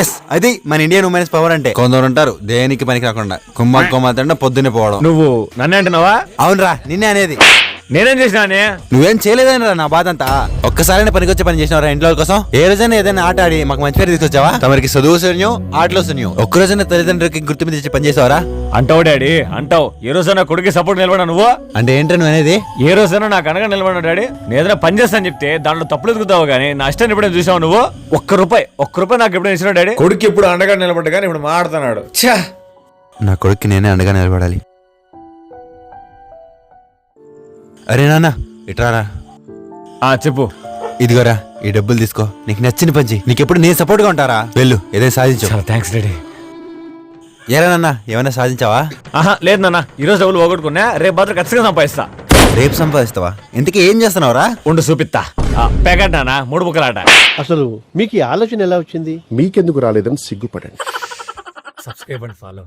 Yes, అది మన Indian women's power అంటే. కొందరు ఉంటారు దేనికి పనికి రాకుండా కుమ్మ పొద్దున్నే పోవడం. నువ్వు నన్నే అంటున్నావా? అవునరా, నిన్నే అనేది. నేనేం చేసినానే? నువ్వేం చేయలేదని రా నా బాధ అంతా. ఒక్కసారైనా పనికొచ్చే పని చేసినవరా ఇంట్లో కోసం? ఏ రోజైనా ఏదైనా ఆట ఆడి మాకు మంచి పేరు తీసుకొచ్చావా? తమరికి చదువు శూన్యం, ఆటలో శూన్యం. ఒక్క రోజైనా తల్లిదండ్రులకి గుర్తు మీద తెచ్చి పని చేసావరా? అంటావు డాడీ, అంటావు. ఏ రోజైనా కొడుకు సపోర్ట్ నిలబడా నువ్వు? అంటే ఏంటో నువ్వు అనేది? ఏ రోజైనా నాకు అనగా నిలబడా డాడీ? నేను ఏదైనా పని చేస్తాను చెప్తే దాంట్లో తప్పులు ఎదుగుతావు కానీ నా ఇష్టాన్ని ఎప్పుడైనా చూసావు నువ్వు? ఒక్క రూపాయి నాకు ఎప్పుడైనా ఇచ్చినావు డాడీ? కొడుకు ఇప్పుడు అండగా నిలబడ్డా కానీ ఇప్పుడు మాడుతున్నాడు. నా కొడుక్కి నేనే అండగా నిలబడాలి. అరే నాన్న ఇట్రారా. చెప్పు. ఇదిగోరా, ఈ డబ్బులు తీసుకో. నీకు నచ్చిన పని చెయ్యి. నీకెప్పుడు నేను సపోర్ట్ గా ఉంటారా? వెళ్ళు, ఏదైనా సాధించు. Thanks daddy. ఏరా నాన్న, ఏమైనా సాధించావా? లేదు నాన్న, ఈ రోజు డబ్బులు పోగొట్టుకున్నా, రేపు మాత్రం ఖచ్చితంగా సంపాదిస్తా. రేపు సంపాదిస్తావా? ఇంతకీ ఏం చేస్తున్నావురా? ఉండు చూపిస్తా. ప్యాకెట్ నాన్న, 3 బుక్కలాట. అసలు మీకు ఈ ఆలోచన ఎలా వచ్చింది? మీకెందుకు రాలేదని సిగ్గుపడండి. Subscribe and follow.